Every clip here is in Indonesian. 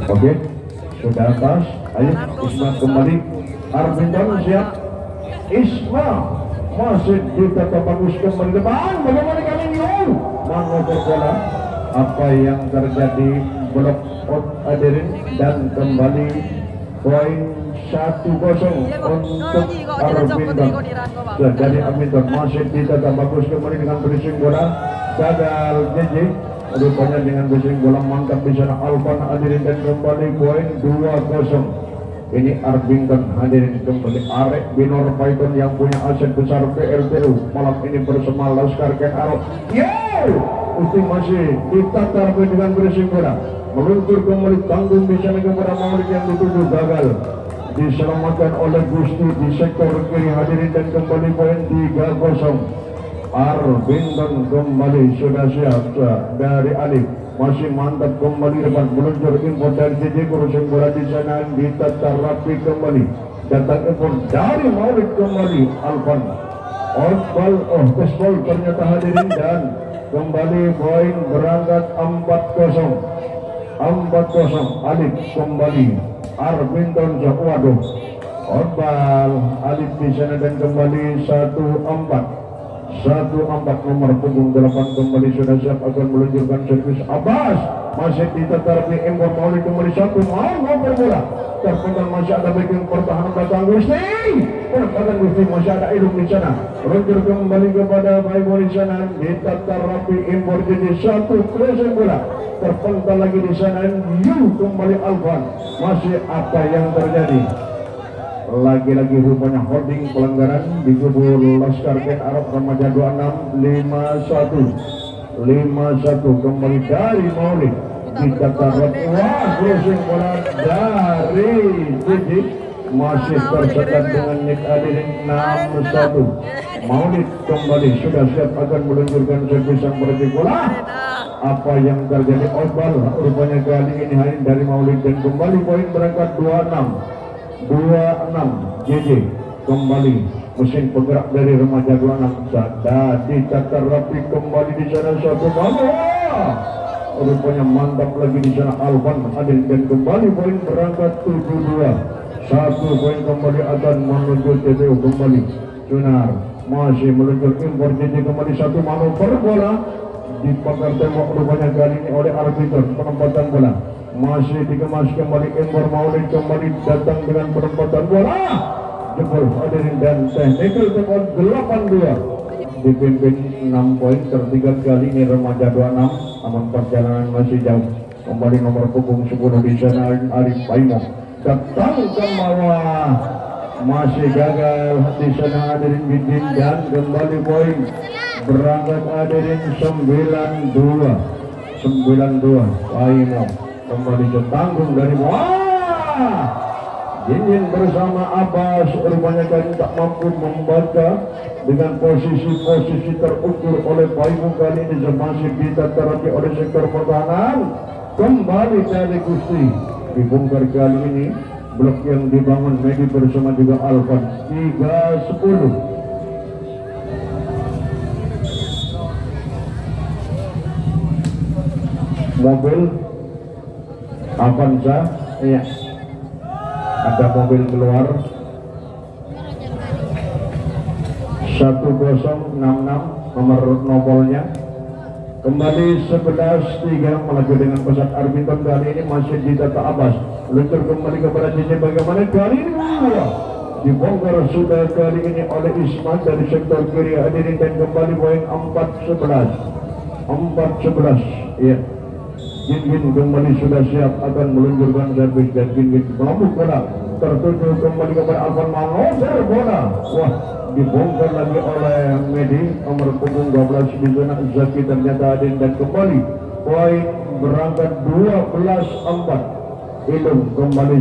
Oke, sudah atas. Ayo Isma kembali. Arbinton siap. Isma masih ditata bagus kembali depan. Bagaimana kali ini? Manover bola. Apa yang terjadi? Blok out hadirin dan kembali poin 1-0 untuk Arbinton. Jadi Arbinton masih ditata bagus kembali dengan finishing bola. Gagal JJ. Rupanya dengan finishing bola mantap di sana Alvan hadirin dan kembali poin 2-0. Ini Arbinton hadirin kembali. Arek Binor Python yang punya aset besar PLTU malam ini bersama Laskar Ken Arok. Uti masih ditata dengan finishing bola. Meluncur kembali tanggung di sana kepada Maulik yang dituju gagal. Diselamatkan oleh Gusti di sektor kiri hadirin dan kembali poin 3-0. Arbinton kembali sudah siap dari Alif. Masih mantap kembali depan meluncur impor dari JJ kurusin bola di sana ditata rapi kembali. Datang impor dari Maulik kembali Alvan. Tespol ternyata hadirin dan kembali poin berangkat 4-0. 4-0 Alif kembali. Arbinton waduh. Outball Alif di sana dan kembali 1-4 nomor punggung 8 kembali sudah siap akan meluncurkan servis Abbas. Masih ditata di impor Maulik kembali 1 mau ngoper bola. Terpental masih ada backing pertahanan belakang Gusti. Pertahanan Gusti masih ada Ilum di sana. Meluncur kembali kepada Baibo di sana. Ditata rapi impor jadi 1 crossing bola. Terpental lagi di sana. Kembali Alvan. Masih apa yang terjadi? Lagi-lagi rupanya holding pelanggaran di kubu Laskar Ken Arok Remaja 26 51 kembali dari Maulik kita taruh crossing bola dari Didi masih tersekat dengan Nick Adilin 61. Maulik kembali sudah siap akan meluncurkan servis yang berarti bola. Apa yang terjadi? Outball rupanya kali ini hanya dari Maulik dan kembali poin berangkat 26 JJ kembali mesin penggerak dari Remaja 26 sudah ditata rapi kembali di sana satu bola. Rupanya mantap lagi di sana Alvan Adil dan kembali poin berangkat 72. 1 poin kembali akan menuju TPU kembali. Sunar masih meluncur impor JJ kembali 1 manuver bola dipakar tembok rupanya kali ini oleh arbiter penempatan bola. Masih dikemas kembali impor Maulik kembali datang dengan penempatan bola. Jebol hadirin dan technical tekon 82 dipimpin 6 poin tertinggal kali ini Remaja 26 namun perjalanan masih jauh. Kembali nomor punggung 10 di sana Arif Paimo datang ke bawah masih gagal di sana hadirin Bidin dan kembali poin berangkat hadirin 92 Paimo kembali ketanggung dari Jinjin bersama Abbas rupanya kali tak mampu membaca dengan posisi terukur oleh Paimo kali ini masih diterapi oleh sektor pertahanan. Kembali dari Gusti dibongkar kali ini blok yang dibangun Medi bersama juga Alvan 3-10. Mobil Avanza, iya ada mobil keluar 1066 nomor nomornya kembali 11-3 melaju dengan pesat Arbinton kali ini masih ditata Abbas luncur kembali kepada JJ bagaimana kali ini dibongkar sudah kali ini oleh Ismat dari sektor kiri hadirin dan kembali poin 4-11 iya. Gin kembali sudah siap akan meluncurkan servis dan Gin melambung bola tertuju kembali kepada Alvan Manover bola. Wah dibongkar lagi oleh Medi nomor punggung 12 di zona Zaki ternyata Adin dan kembali poin berangkat 12-4. Ilum kembali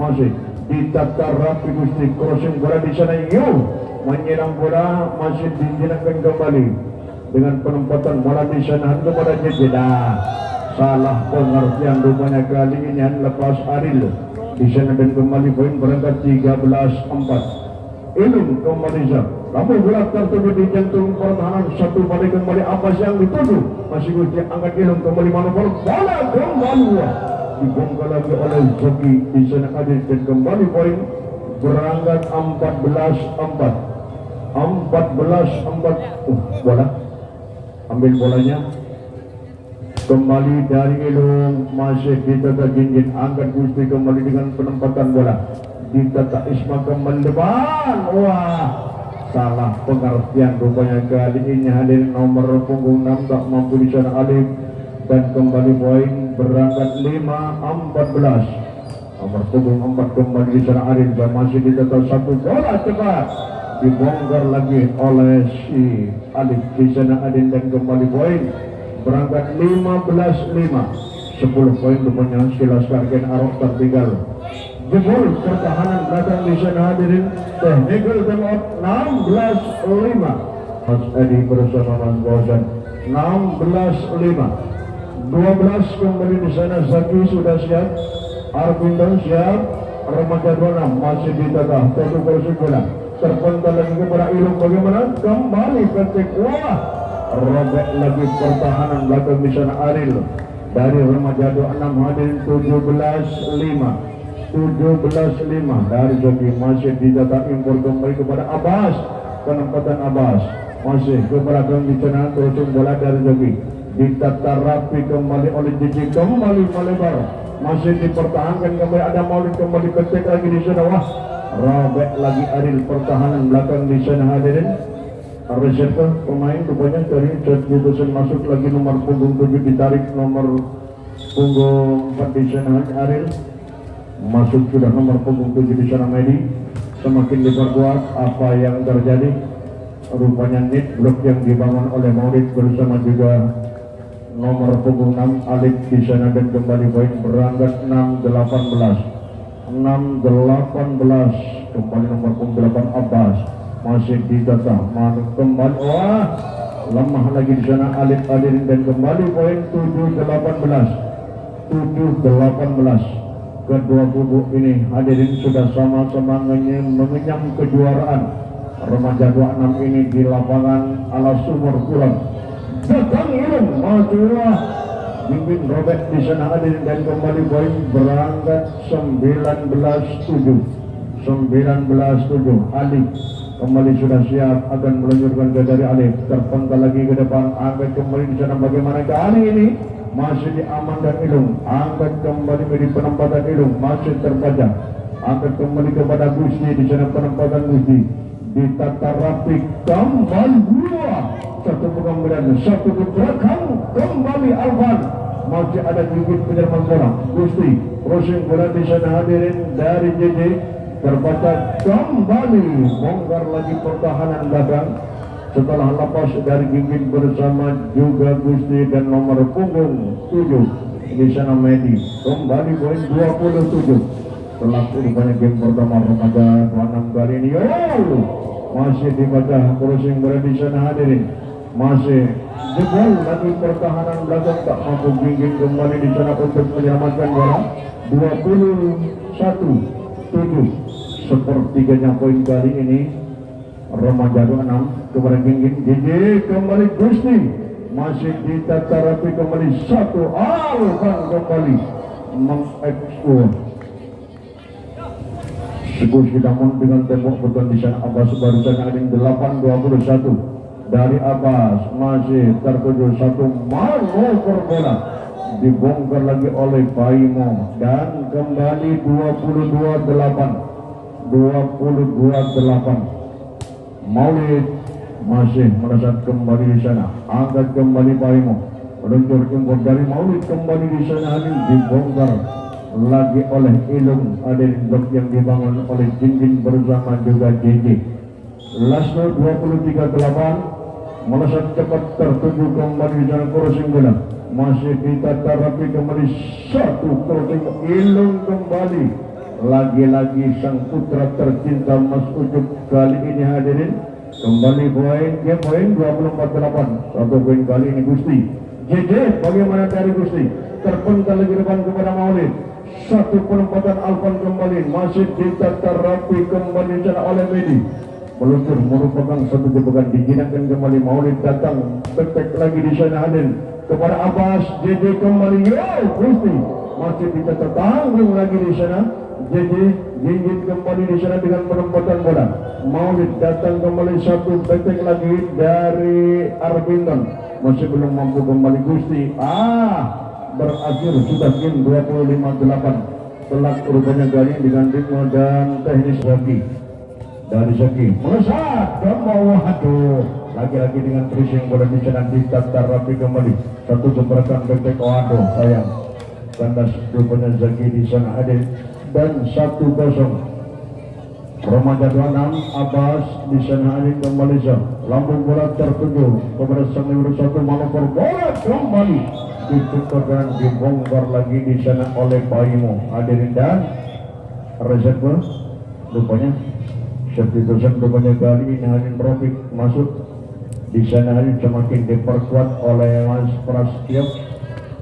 masih ditata rapi Gusti crossing bola di sana menyerang bola masih dijinakkan kembali dengan penempatan bola di sana kepada Jeda. Salah pengertian rupanya kali ini lepas Aril di sana dan kembali poin berangkat 13-4. Ilum kembali namun bola tertuju di jantung pertahanan satu balik kembali apa yang dituju masih Gusti angkat Ilum kembali manuver bola kembali dibongkar lagi oleh Zoki di sana hadir dan kembali poin berangkat 14-4. Bola ambil bolanya kembali dari Ilung, masih ditata Jinjin, angkat Gusti kembali dengan penempatan bola, ditata Isma kembali depan. Wah, salah pengertian rupanya kali ini hadir nomor punggung 6 tak mampu di sana Alif, dan kembali poin berangkat 5-14. Nomor punggung 4 kembali di sana Arif, dan masih ditata satu bola cepat dibongkar lagi oleh si Alif di sana Adin, dan kembali poin berangkat 15-5. 10 poin rupanya si Laskar Ken Arok tertinggal. Jebol pertahanan belakang di sana hadirin, technical timeout 16-5. Mas Edi bersama Mas Bosan 16-5. 12 kembali di sana. Zaki sudah siap, Arvindo siap, remaja 26 masih ditata satu kursi bola terpental lagi kepada Ilung, bagaimana kembali ketik. Wah, robek lagi pertahanan belakang di sana Aril dari remaja 26 hadirin. 17-5 dari Joki masih ditata impor kembali kepada Abbas, penempatan Abbas masih ke belakang di sana, terus bola dari Joki ditata rapi kembali oleh Jiji, kembali melebar masih dipertahankan kembali, ada Maulid kembali ketik lagi di sana. Wah, robek lagi Aril pertahanan belakang di sana hadirin. Reserve pemain rupanya dari Jet Jutusan masuk lagi, nomor punggung 7 ditarik nomor punggung 4 di sana Aril, masuk sudah nomor punggung 7 di sana Medi. Semakin diperkuat apa yang terjadi, rupanya net blok yang dibangun oleh Maulid bersama juga nomor punggung 6 Alif di sana, dan kembali poin berangkat 6-18. Kembali nomor punggung 8 Abbas masih ditata kembali. Wah, lemah lagi di sana Alif hadirin, dan kembali poin 7-18. Kedua kubu ini hadirin sudah sama-sama mengenyam kejuaraan. Remaja 26 ini di lapangan ala Sumur Kulon. Datang Ilung, majulah bimbing robek di sana hadirin, dan kembali poin berangkat 19-7. Alif kembali sudah siap akan meluncurkan ke dari Alif, terpental lagi ke depan, angkat kembali di sana, bagaimana kali ini masih diamankan Ilung, angkat kembali di penempatan Ilung masih terbaca, angkat kembali kepada Gusti di sana, penempatan Gusti ditata rapi kembali. Dua satu pengambilan, satu ke belakang kembali Alvan, masih ada gigit penyerang bola Gusti, crossing bola di sana hadirin dari JJ, terbaca kembali, bongkar lagi pertahanan belakang setelah lepas dari gigit bersama juga Gusti dan nomor punggung 7 di sana Medi. Kembali poin 27 setelah rupanya game pertama remaja 26 kali ini. Masih dibaca crossing bola di sana hadirin, masih jebol lagi pertahanan belakang, tak mampu gigit kembali di sana untuk menyelamatkan bola. 21-7. Sepertiganya poin kali ini remaja 26 kepada Ginggit. JJ kembali Gusti masih ditata rapi kembali, satu Alvan kembali mengekspor Gusti, namun dengan tembok beton di sana Abbas barusan ada 8-21 dari Abbas, masih tertuju satu manuver bola dibongkar lagi oleh Paimo, dan kembali 22-8. Maulid masih melesat kembali di sana, angkat kembali Paimo, meluncur impor dari Maulid kembali di sana, dibongkar lagi oleh Ilung, ada blok yang dibangun oleh Jinjin bersama juga JJ. Lasno 23-8 melesat cepat tertuju kembali di sana, crossing bola masih ditata rapi kembali, satu crossing Ilung kembali, lagi-lagi sang putra tercinta Mas Ucup kali ini hadirin, kembali poin 24-8. Satu poin kali ini Gusti. JJ bagaimana dari Gusti, terpental lagi depan kepada Maulid, satu penempatan Alvan kembali, masih ditata rapi kembali sana oleh Medi, meluncur merupakan satu jebakan, dijinakkan kembali Maulid, datang tetek lagi di sana hadirin kepada Abbas. JJ kembali, Gusti masih bisa tertanggung lagi di sana. Jadi Jinjit kembali di sana dengan penempatan bola. Maulid datang kembali satu petek lagi dari Arbinton, masih belum mampu kembali Gusti. Berakhir sudah game 25-8. Telak rupanya Gani dengan ritme dan teknis Zaki. Dari Zaki melesat ke bawah, aduh, lagi-lagi dengan pressing bola di sana ditata rapi kembali. Satu gebrakan petek, waduh sayang. Kandas rupanya Zaki di sana hadir dan 1-0. Remaja 26 Abbas di sana hadir kembali. Lambung bola tertuju kepada sang nomor 1, manuver bola kembali ditukar dan dibongkar lagi di sana oleh Baimo. Hadirin dan reserve rupanya substitution rupanya kali ini hadirin Rofik masuk di sana hadirin semakin diperkuat oleh Mas Prasetyo.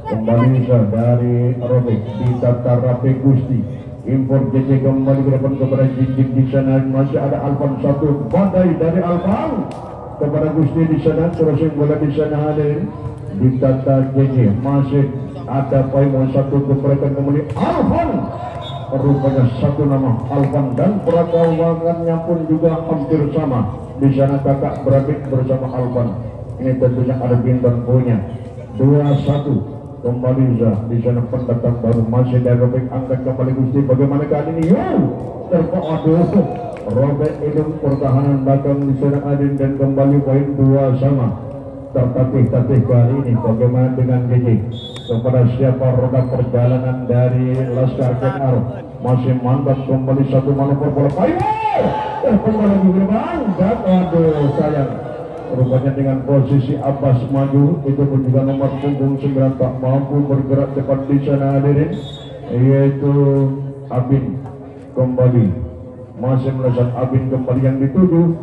Kembali dari Rofik ditata rapi Gusti. Impor JJ kembali ke depan kepada Jinjit di sana, masih ada Alvan, satu badai dari Alvan kepada Gusti di sana. Crossing bola di sana hadirin ditata JJ, masih ada Paimon, satu kebrekan kembali Alvan, rupanya satu nama Alvan dan perakawangannya pun juga hampir sama di sana, kakak beradik bersama Alvan. Ini tentunya ada bintang punya 2-1. Kembali di sana pendatang baru, masih dari Robek, angkat kembali Gusti. Bagaimana kali ini? Aduh, Robek hidung pertahanan belakang di sana Adin dan kembali poin 2 sama. Tertatih-tatih kali ini. Bagaimana dengan JJ? Kepada siapa roda perjalanan dari Laskar Kenar? Masih mantap kembali satu manuver bola. Ayo! Kembali di depan. Aduh, sayang. Rupanya dengan posisi Abbas maju, itu pun juga nomor punggung 9 tak mampu bergerak cepat di sana hadirin, yaitu Abin kembali, masih melesat Abin kembali yang dituju,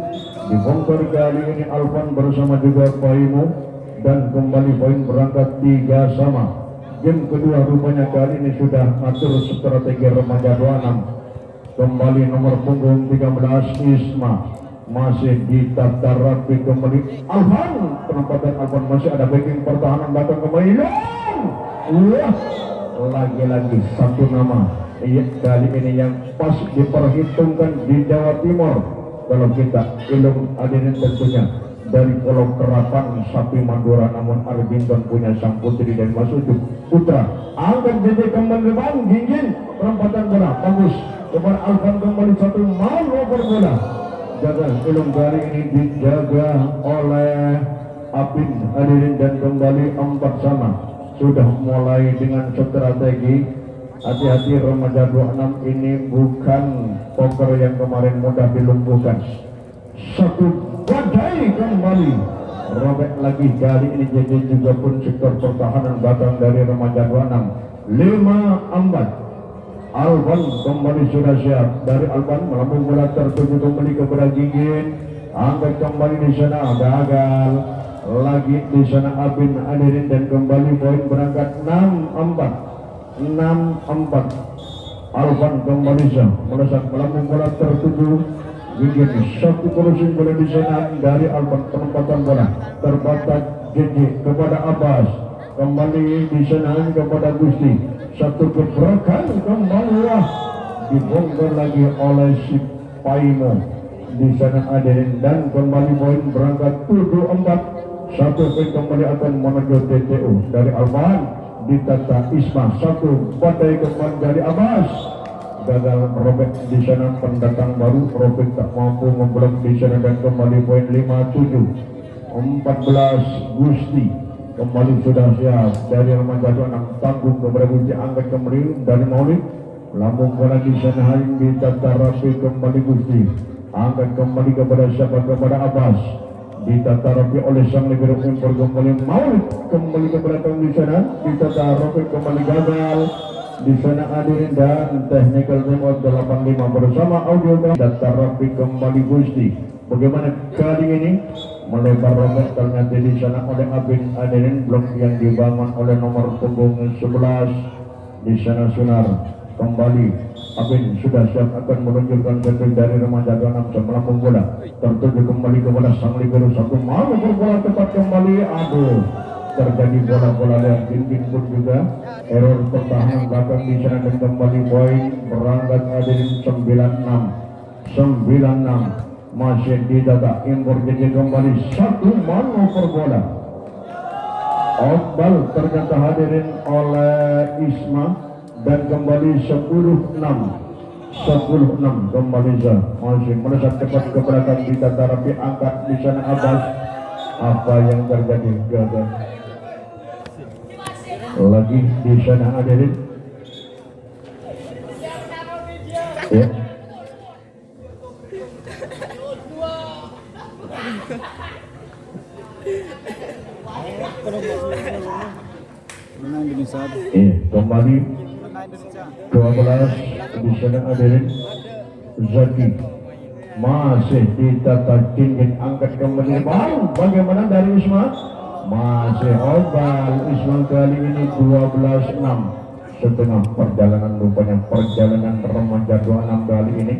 dibongkar kali ini Alvan bersama juga Baimo dan kembali poin berangkat 3 sama. Game kedua rupanya kali ini sudah atur strategi remaja 26. Kembali nomor punggung 13 Isma, masih ditata rapi kembali Alvan, penempatan Alvan, masih ada backing pertahanan belakang kembali. Lagi-lagi satu nama kali ini yang pas diperhitungkan di Jawa Timur. Kalau kita ilmu hadirin tentunya dari Pulau Kerapan Sapi Madura, namun Arbinton punya sang putri dan masuk putra. Angkat JJ kembali depan, Jinjin penempatan bola bagus kepada Alvan, kembali satu manuver bola. Jaga ilmu kali ini dijaga oleh Abin hadirin dan kembali 4 sama. Sudah mulai dengan strategi. Hati-hati remaja 26 ini bukan poker yang kemarin mudah dilumpuhkan. Satu badai kembali. Robek lagi kali ini JJ juga pun sektor pertahanan belakang dari remaja 26. 5-4. Alvan kembali sudah siap. Dari Alvan melambung bola tertuju kembali kepada Jinjin. Angkat kembali di sana, gagal. Lagi di sana Abin hadirin dan kembali poin berangkat 6-4. Alvan kembali melesat melambung bola tertuju Jinjin. Satu crossing bola di sana dari Alvan, penempatan bola terbatas JJ kepada Abbas. Kembali di sana kepada Gusti. Satu gebrakan kembali dibongkar lagi oleh si Paimo di sana hadirin dan kembali poin berangkat 7-4. Satu poin kembali akan menuju TTU dari Alvan, ditata Isma, satu badai kembali dari Abbas. Gagal Robek di sana, pendatang baru Robek tak mampu memblok di sana dan kembali poin 5-7. 14 Gusti kembali sudah siap dari remaja 26, tanggung kepada Gusti, angkat kembali dari Maulid, lambung bola di sana hari ditata rapi kembali Gusti, angkat kembali kepada siapa, kepada Abbas, ditata rapi oleh sang libero impor kembali Maulid, kembali kepada tang di sana, ditata rapi kembali, gagal di sana hadirin dan technical remote 85 bersama audio data rapi kembali Gusti. Bagaimana kali ini melebar robek ternyata di sana oleh Abin hadirin, blok yang dibangun oleh nomor punggung 11 di sana Sunar. Kembali Abin sudah siap akan menunjukkan satu dari remaja 26 melambung bola tertuju kembali kepada sang libero, satu malu berbola tepat kembali. Aduh, terjadi bola-bola liar. Dinding pun juga error pertahanan belakang di sana dan kembali poin berangkat hadirin 96 masih ditata impor jadi kembali satu manuver bola. Outball ternyata hadirin oleh Isma dan kembali 10-6 kembali masih melesat cepat ke belakang ditata rapi angkat di sana Abbas. Apa yang terjadi? Gagal lagi di sana hadirin ya. Kembali 12 di sana hadirin Zaki masih ditata Dinding angkat kembali bang. Bagaimana dari Isma? Masih Obal Isma kali ini 12-6 setengah perjalanan rupanya perjalanan remaja 26 kali ini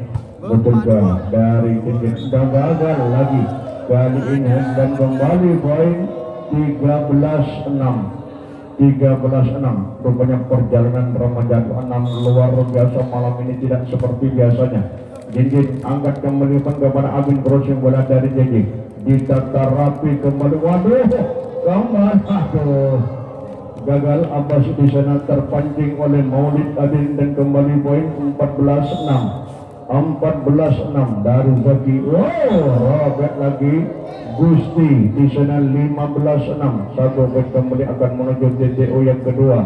betulkah dari Dinding gagal lagi kali ini dan kembali poin 13-6 rupanya perjalanan remaja 26 luar biasa malam ini tidak seperti biasanya. Dinding angkat kembali kepada Abin crossing bola dari JJ ditata rapi kembali waduh kembali gagal Abbas di sana terpancing oleh Maulid Adin dan kembali poin 14-6 dari Zaki. Robert lagi Gusti di sana 15-6 satu back kembali akan menuju TTO yang kedua.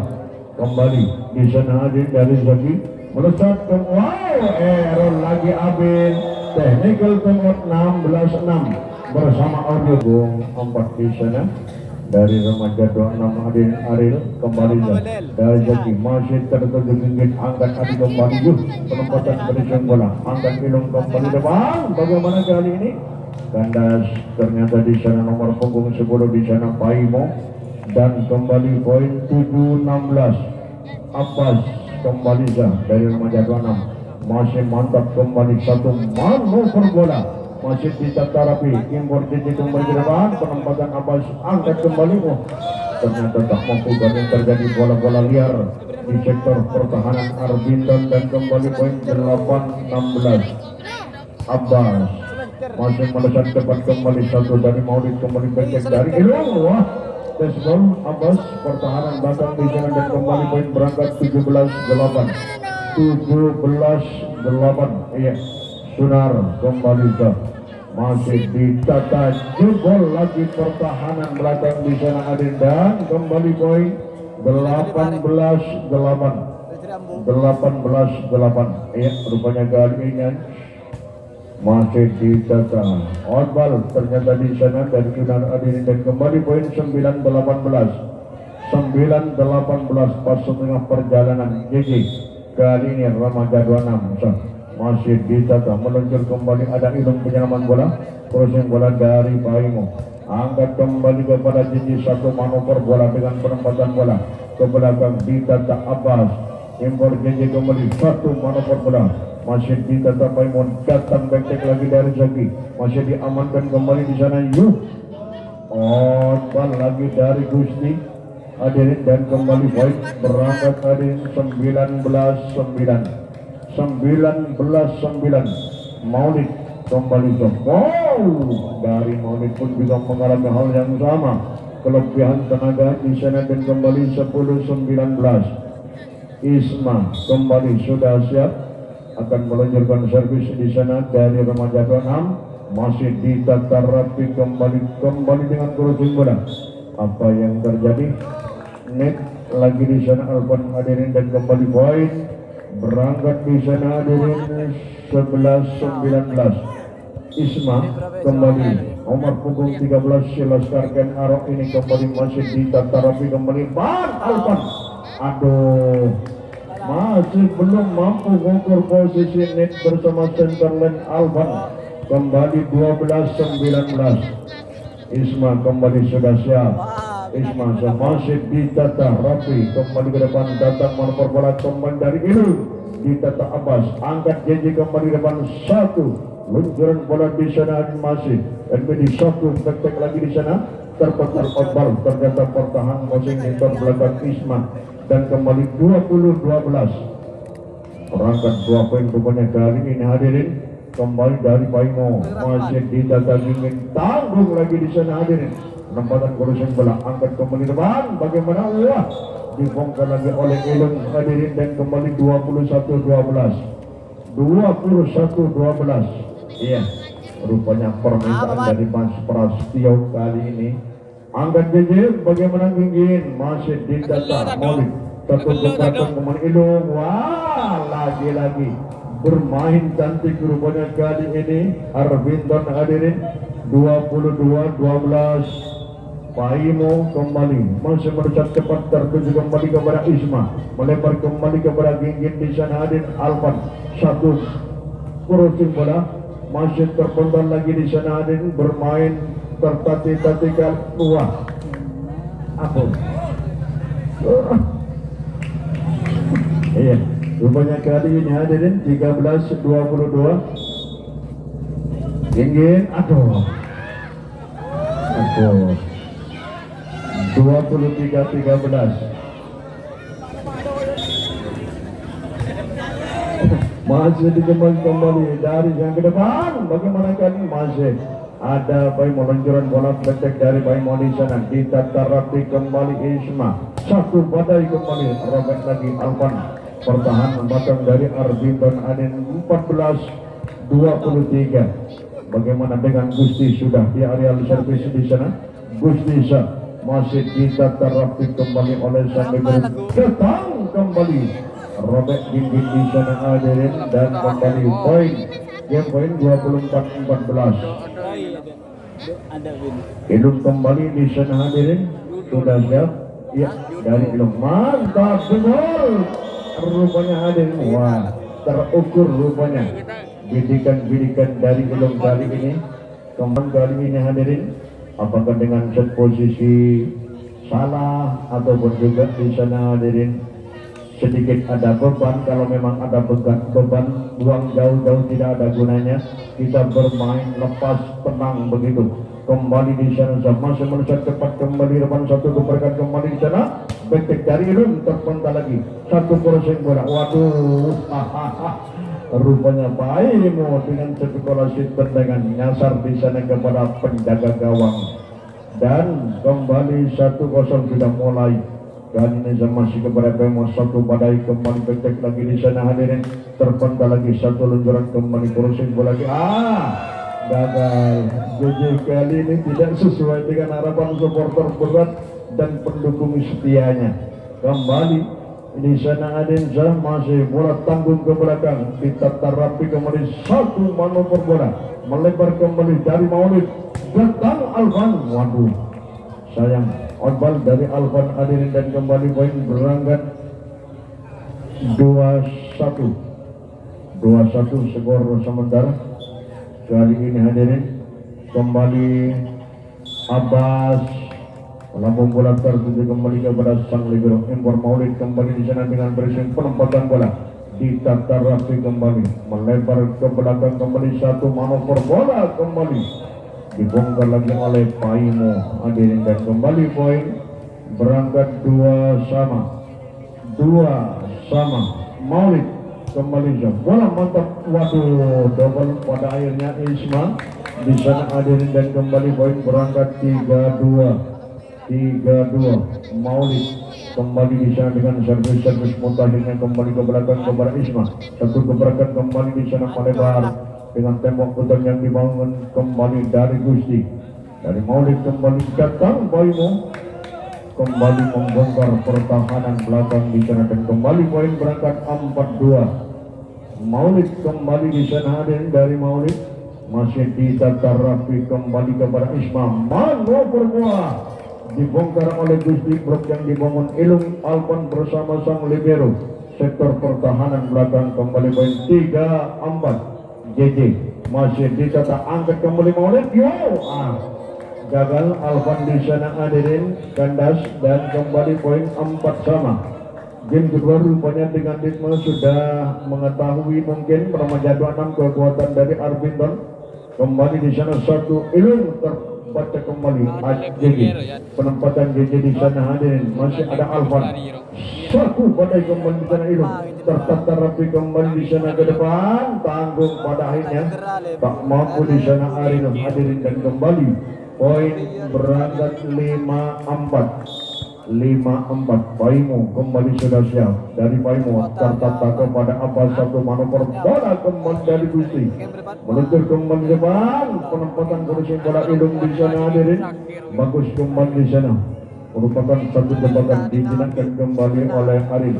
Kembali di sana Adin dari Zaki melesat ke error lagi Abin technical timeout 16-6 bersama audio Bung 4 di sana dari remaja 26 Adin Aril kembali dari Zaki masih tertuju angkat Adi kembali penempatan berisian bola angkat Ilung kembali depan. Bagaimana kali ini kandas ternyata di sana nomor punggung 10 di sana Paimo dan kembali poin 7-16 Abbas kembali dari remaja 26 masih mantap kembali satu manuver bola masih ditata rapi impor JJ kembali ke depan penempatan Abbas angkat kembali ternyata tak mampu dan yang terjadi bola-bola liar di sektor pertahanan Arbinton dan kembali poin 8-16 Abbas masih melesat cepat kembali satu dari Maulid kembali pendek dari Ilung Tesbon Abbas pertahanan belakang di sana dan kembali poin berangkat 17-8 iya Sunar kembali masih ditata jebol lagi pertahanan belakang di sana Adin dan kembali poin 18-8 iya rupanya kali ini masih ditata outball ternyata di sana dari Sunar Adin dan kembali poin 9-18 pas setengah perjalanan JJ kali ini remaja 26 masih ditata meluncur kembali ada Ilung penyelaman bola crossing bola dari Paimo angkat kembali kepada JJ satu manuver bola dengan penempatan bola ke belakang ditata Abbas impor JJ kembali satu manuver bola masih ditata Paimo datang back lagi dari Zaki masih diamankan kembali di sana bal lagi dari Gusti hadirin dan kembali poin berangkat hadirin 19-9 Maulid kembali dari Maulid pun juga mengalami hal yang sama kelebihan tenaga di sana dan kembali 10-19 Isma kembali sudah siap akan meluncurkan servis di sana dari remaja 26 masih ditata rapi kembali dengan crossing bola. Apa yang terjadi net lagi di sana Alvan hadirin dan kembali poin berangkat di sana hadirin 11-19 Isma kembali nomor punggung 13 silaskarkan Arok ini kembali masih ditata rapi kembali Alvan masih belum mampu mengukur posisi net bersama Centerland Alvan kembali 12-19 Isma kembali sudah siap Isma masih ditata rapi kembali ke depan datang manuver bola kembali dari Ilu ditata Abbas angkat JJ kembali depan satu luncuran bola di sana masih NBD satu tek lagi di sana terputar Otbal, ternyata pertahanan Washington belakang Isma, dan kembali 20-12. Perangkat 2 poin rupanya kali ini hadirin kembali dari Paimo, masih didatangin tanggung lagi di sana hadirin. Penempatan kurusing bola angkat kembali depan, bagaimana wah dibongkar lagi oleh Elon hadirin, dan kembali 21-12. 21-12. Iya, rupanya permintaan dari Mas Prasetyo kali ini. Angkat JJ, bagaimana ingin masih didata Maulid. Satu gebrakan kembali Elon, wah lagi-lagi bermain cantik rupanya kali ini Arvinton hadirin. 22-12. Paimo kembali masih merusak cepat tertuju kembali kepada Isma, melebar kembali kepada Ginggit di sana hadir Alvan. Satu crossing bola masih terpental lagi di sana hadir, bermain tertati-tati keluar. Apa? Iya, rupanya kali ini hadirin 13-22. Ginggit, aduh. 23-13. Masih dikembali kembali dari yang ke depan. Bagaimana kali masih ada bayi melonjoran bola pendek dari bayi di sana. Ditata rapi kembali Isma. Satu badai kembali robek lagi Alvan. Pertahanan batang dari Arvinton Adin 14-23. Bagaimana dengan Gusti sudah di area servis di sana. Gusti masih ditata rapi kembali oleh Sandeguru, datang kembali robek Ginggit di sana hadirin, dan kembali poin game poin 24-14. Ilum kembali di sana hadirin, sudah siap ya dari Ilum, mantap gol rupanya hadirin. Wah terukur rupanya bidikan dari Ilum kali ini. Kali ini hadirin, apakah dengan set posisi salah ataupun juga di sana hadirin sedikit ada beban. Kalau memang ada beban buang jauh-jauh tidak ada gunanya. Kita bermain lepas tenang begitu. Kembali di sana masih melesat cepat kembali depan, satu gebrakan kembali di sana. Betek dari Ilum terpental lagi. Satu crossing bola. Waduh. Rupanya Paimo dengan spekulasi tendangan nyasar di sana kepada penjaga gawang, dan kembali 1-0 sudah mulai. Kali ini masih kepada Paimo, satu badai kembali betek lagi di sana hadirin, terpental lagi satu luncuran kembali crossing bola lagi. Gagal. JJ kali ini tidak sesuai dengan harapan supporter berat dan pendukung setianya. Kembali di sana Adenza masih bola tanggung ke belakang, ditata rapi kembali satu manuver bola melebar kembali dari Maulid, datang Alvan. Waduh sayang, outball dari Alvan hadirin, dan kembali poin berangkat 21 skor sementara. Kali ini hadirin kembali Abbas lambung bola tertuju kembali kepada sang libero impor Maulid. Kembali di sana dengan pressing, penempatan bola ditata rapi kembali melebar ke belakang kembali, satu manuver bola kembali dibongkar lagi oleh Paimo hadirin, dan kembali poin berangkat 2-2 Maulid. Kembali bola mantap, waduh double pada akhirnya Isma di sana hadirin, dan kembali poin berangkat 3-2 Maulid. Kembali di sana dengan servis mutakhirnya kembali ke belakang kepada Isma, satu gebrakan kembali di sana melebar dengan tembok putar yang dibangun kembali dari Gusti. Dari Maulid kembali datang Paimo, kembali membongkar pertahanan belakang di sana, dan kembali poin berangkat 4-2 Maulid. Kembali di sana hadirin dari Maulid masih ditata rapi kembali kepada Isma, manuver bola dibongkar oleh Gusti. Blok yang dibangun Ilung Alvan bersama sang libero sektor pertahanan belakang. Kembali poin 3-4 JJ masih ditata, angkat kembali Maulid. Gagal Alvan di sana hadirin, kandas, dan kembali poin 4-4. Game kedua rupanya dengan ritme sudah mengetahui mungkin remaja 26 kekuatan dari Arvinton. Kembali di sana satu Ilung baca kembali JJ. Penempatan JJ di sana hadirin masih ada Alvan. Satu badai kembali di sana Ilung. Tertata rapi kembali di sana ke depan. Tanggung pada akhirnya tak mampu di sana Arinum hadirin dan kembali. Poin berangkat 5-4 Paimu kembali sudah siap. Dari Paimu tertata kepada apa satu manuver bola kembali dari Gusti meluncur kembali depan. Penempatan kursi bola Ilung di sana hadirin bagus kembali di sana. Merupakan satu jebakan dijinakkan kembali oleh Arif.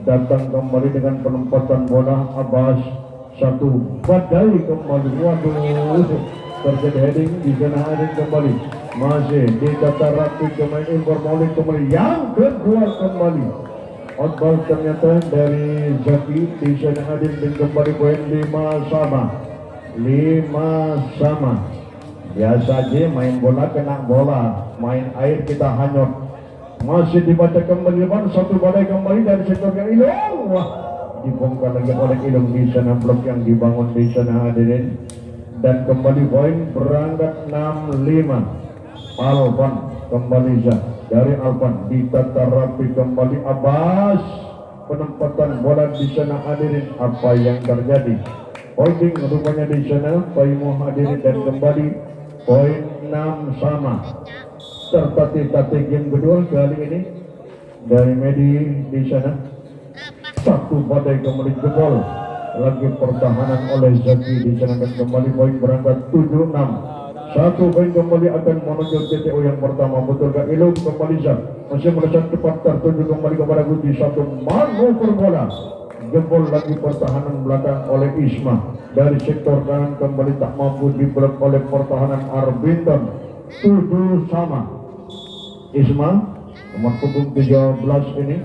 Datang kembali dengan penempatan bola Abbas. Satu badai kembali. Waduh, terjadi heading di sana heading kembali. Masih ditata rapi pemain Impor Maulid kembali. Yang kedua kembali. Outball ternyata dari Zaki di sana heading dan kembali poin 5-5. Biasa aja main bola kena bola, main air kita hanyut. Masih dibaca kembali depan satu badai kembali dari sektor yang Ilung. Wah, dibongkar lagi oleh Ilung di sana blok yang dibangun di sana hadirin. Dan kembali poin berangkat 6-5. Alvan kembali dari Alvan ditata rapi kembali Abbas. Penempatan bola di sana hadirin. Apa yang terjadi? Holding rupanya di sana Paimu hadirin dan kembali poin 6-6. Tertatih-tatih game kedua kali ini dari Medi di sana. Satu badai kembali jebol. Lagi pertahanan oleh Zaki di sana dan kembali poin berangkat 7-6. Satu poin kembali akan menuju TTO yang pertama. Betulkah Ilung kembali Zak masih melesat cepat tertuju kembali kepada Guti. Satu manuver bola jebol lagi pertahanan belakang oleh Isma. Dari sektor kanan kembali tak mampu diblok oleh pertahanan Arbinton. 7-7. Isma nomor punggung 13 ini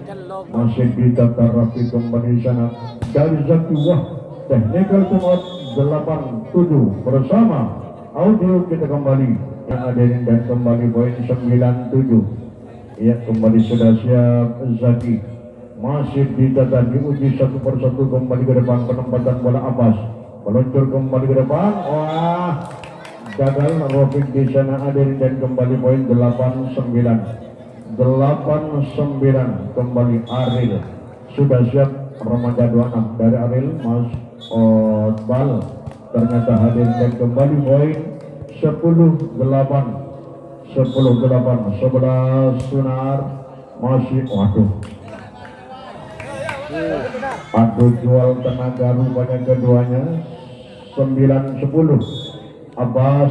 masih ditata rapi kembali di sana dari Zaki. Wah, technical timeout 8-7 bersama audio kita kembali yang hadirin dan kembali poin 9-7. Ya, kembali sudah siap Zaki. Masih ditata diuji satu persatu kembali ke depan. Penempatan bola Abbas meluncur kembali ke depan. Wah, gagal Rofik di sana hadirin dan kembali poin 8-9 kembali Aril sudah siap. Remaja 26 dari Aril Mas Bal ternyata hadir dan kembali poin 10-8 11 Sunar masih aduh jual tenaga rupanya keduanya. 9-10 Abbas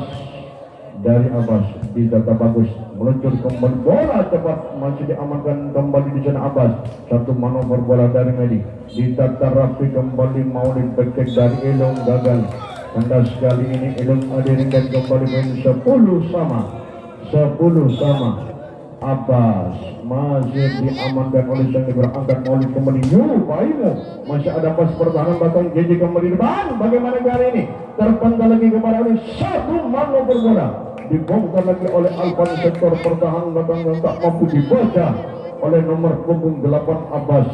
dari Abbas ditata bagus meluncur kembali bola cepat masih diamankan kembali di sana Abbas. Satu manuver bola dari Medi ditata rapi kembali Maulid back dari Ilung gagal. Kandas kali ini Ilung hadirin dan kembali poin 10-10. Abbas masih diamankan oleh sang berangkat Maulid kembali. Paimu masih ada pas pertahanan batang JJ kembali depan. Bagaimana kali ini terpental lagi kepada oleh satu manuver bola dibongkar lagi oleh Alvan. Sektor pertahanan batang yang tak mampu dibaca oleh nomor punggung 8 Abbas.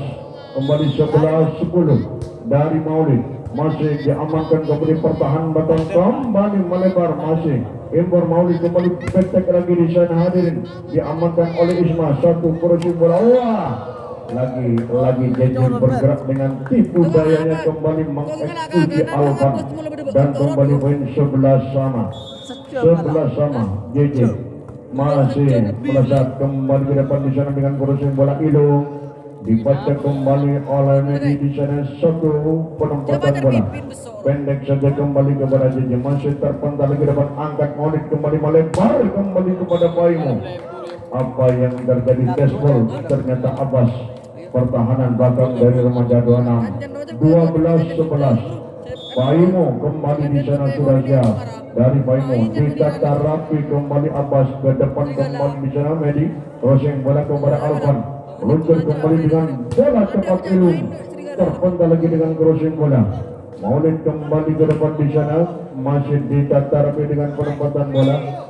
Kembali 11-10 dari Maulid masih diamankan kembali pertahanan batang kembali melebar masih Impor Maulid kembali petek lagi di sana hadirin diamankan oleh Isma. Satu kursi bola. Wah, lagi JJ bergerak dengan tipu dayanya kembali mengeksekusi Alvan dan kembali poin 11 sama JJ masih melesat kembali ke depan di sana dengan kursi bola Ilung dibaca kembali oleh Medi di sana. Satu penempatan bola pendek saja kembali kepada JJ masih terpental lagi depan. Angkat Maulid kembali melebar kembali kepada Paimu. Apa yang terjadi? Dashball ternyata Abbas. Pertahanan belakang dari Remaja 26 12-11. Paimu kembali di sana sudah siap. Dari Paimu ditata rapi kembali Abbas ke depan kembali di sana Medi. Crossing bola kepada Alvan meluncur kembali dengan bola cepat Ilung terpental lagi dengan crossing bola. Maulid kembali ke depan di sana masih ditata rapi dengan penempatan bola.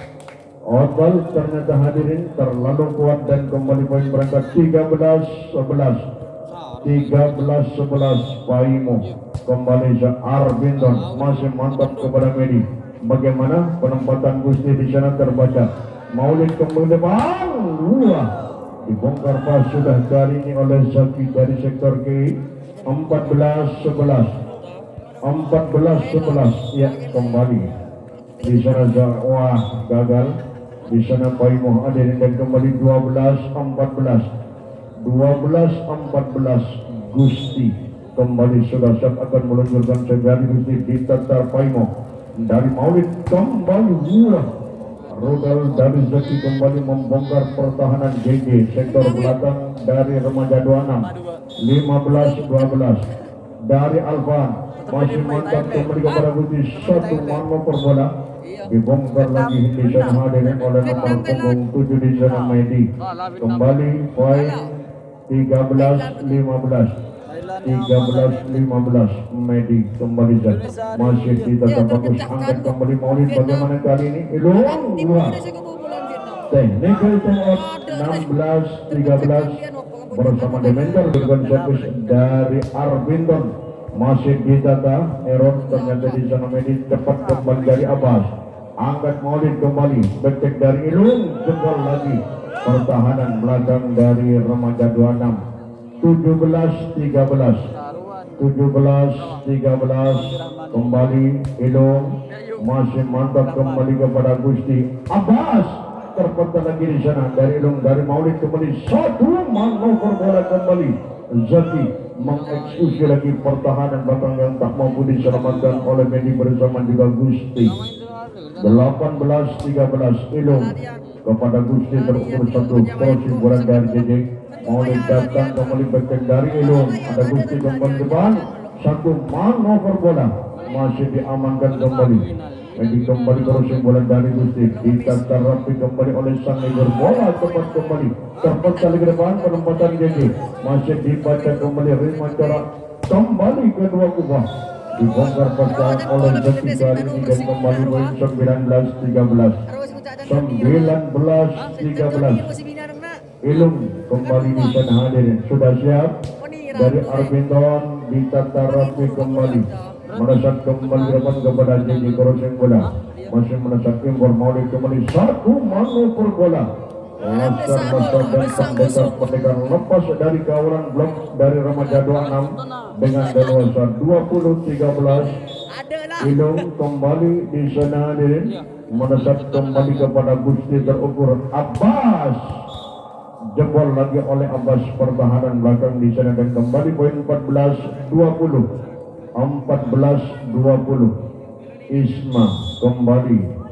Outball ternyata hadirin terlalu kuat dan kembali poin berangkat 13-11 Paimu kembali Arbinton masih mantap kepada Medi. bagaimana penempatan Gusti di sana terbaca. Maulid kembali depan dua dibongkar pas sudah kali ini oleh Zaki dari sektor kiri. 14-11 ya, kembali di sana Zawah gagal, di sana Paimoh hadirin, dan kembali 12-14 Gusti kembali sudah siap akan meluncurkan segala Gusti di Tatar Paimoh dari Maulid kembali dua. Rudal dari Zaki kembali membongkar pertahanan GG sektor belakang dari Remaja 26. 15-12 dari Alvan masih mantap kembali kepada Gusti, satu mano per bola dibongkar lagi di sana hadirin oleh nomor punggung 7 di sana Medi. Kembali poin 13-15 Medi kembali Zaki masih tetap bagus, angkat kembali Maulid. Bagaimana kali ini Ilung dua technical timeout 16-13 bersama Dementor dengan servis dari Arvindon masih ditata error, ternyata di sana Medi cepat kembali dari Abbas, angkat Maulid kembali betek dari Ilung, jebol lagi pertahanan belakang dari Remaja 26. 17-13 kembali Ilung masih mantap kembali kepada Gusti. Abbas terpental lagi di sana dari Ilung, dari Maulid kembali satu manuver bola kembali. Zaki mengeksekusi lagi pertahanan belakang yang tak mampu diselamatkan oleh Medi bersama juga Gusti. 18-13 Ilung kepada Gusti terukur satu crossing bola dari JJ. Maulid datang kembali betek dari Ilung, ada Gusti kembali depan, satu manuver bola masih diamankan kembali. Jadi kembali crossing bola dari Gusti ditata rapi kembali oleh sang leader, bola tepat kembali terpecah ke depan, penempatan JJ masih dibaca kembali Rimantara kembali kedua kubah dibongkar pertahanan oleh Zaki kali ini, dan kembali poin 19-13 Ilung kembali di sana hadirin, sudah siap dari Arvindon ditata rapi kembali menasat kembali depan kepada JJ crossing bola masih menasat impor Maulid kembali satu manuver bola laser dan pendekar lepas dari kawalan blok dari Remaja 26 dengan leluasa 20-13 Ilung kembali di sana hadirin menasat kembali kepada Gusti terukur Abbas, jebol lagi oleh Abbas pertahanan belakang di sana, dan kembali poin 14-20 Isma kembali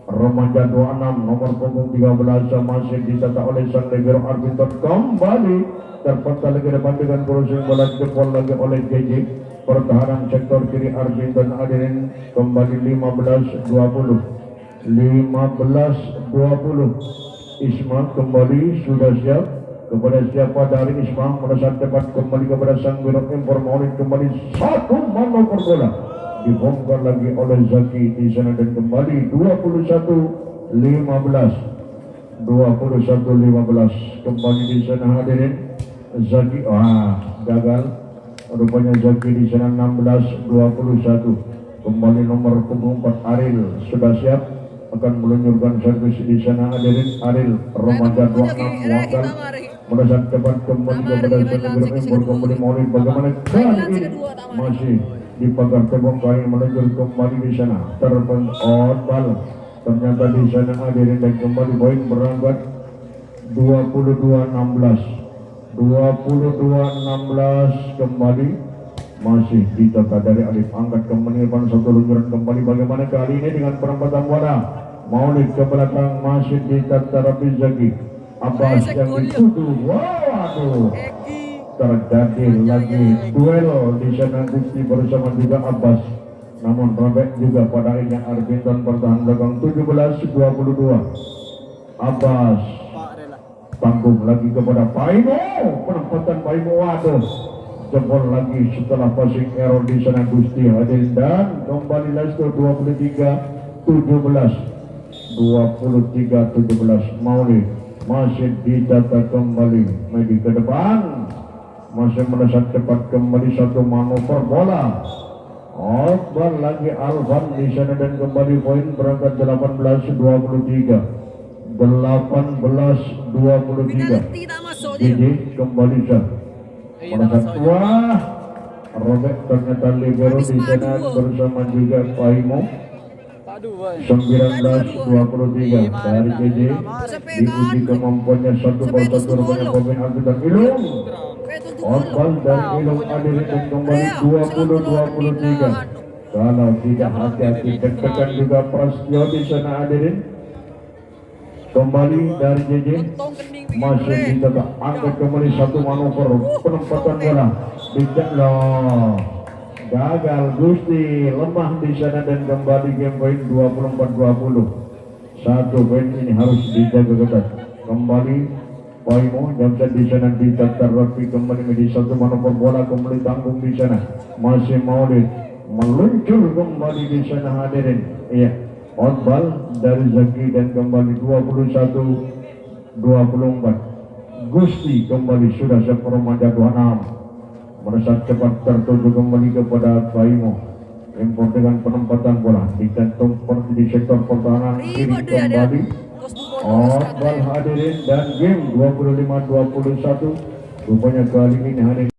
Remaja 26 nomor punggung 13 masih ditata oleh sang libero Arvindon kembali terpental lagi depan dengan crossing bola jebol lagi oleh JJ pertahanan sektor kiri Arvindon hadirin. Kembali 15-20 Isma kembali sudah siap kepada siapa dari Isma menasat depan kembali kepada sang birok impor Maulid kembali satu manuver bola dibongkar lagi oleh Zaki di sana, dan kembali 21-15 kembali di sana hadirin. Zaki gagal rupanya Zaki di sana. 16-21 kembali nomor punggung 4 Aril sudah siap akan meluncurkan servis di sana hadirin. Aril Remaja 26 wakal menasat depan kembali kepada sang birok impor kembali Maulid. Bagaimana kali ini masih di pagar tembok kali meluncur kembali di sana terpental bal, ternyata di sana hadirin, dan kembali poin berangkat 22-16 kembali masih ditata dari Alif, angkat kembali depan satu luncuran kembali. Bagaimana kali ini dengan perempatan bola Maulid ke belakang masih ditata rapi Zaki. Abbas yang dituduh, waduh, terjadi lagi duel di sana Gusti bersama juga Abbas, namun robek juga pada akhirnya Arvindon pertahanan belakang. 17-22 Abbas tanggung lagi kepada Paimo, penempatan Paimo, waduh, jebol lagi setelah passing error di sana Gusti hadir, dan kembali lagi 23-17 Maulid masih ditata kembali Medi ke depan masih menasat cepat kembali satu manuver bola Otbal lagi Alvan di sana dan kembali poin berangkat 18-23. 18-23. JJ kembali sah. Merasa wah, Robert ternyata libero di sana bersama juga Paimo. 19-23 dari JJ diuji kemampuannya satu persatu rupanya pemain Alfitan Ilung. Otbal dari Ilung hadirin dan kembali 20-23. Kalau tidak hati-hati deg-degan juga Prasetyo di sana hadirin. Kembali dari JJ masih ditegak angkat kembali satu manuver penempatan bola tidak loh. Gagal Gusti lemah di sana dan kembali game point 24-20. Satu poin ini harus dijaga ketat. Kembali Paimo Johnson di sana ditatar rapi kembali menjadi satu manuver bola kembali tanggung di sana. Masih Maulid meluncur kembali di sana hadirin. Iya, outball dari Zaki dan kembali 21-24. Gusti kembali sudah seperempat 26. Merasa cepat tertuju kembali kepada Paimo. Impor dengan penempatan bola dikantung seperti di sektor pertahanan kiri kembali. Outball hadirin dan game 25-21. Rupanya kali ini hadirin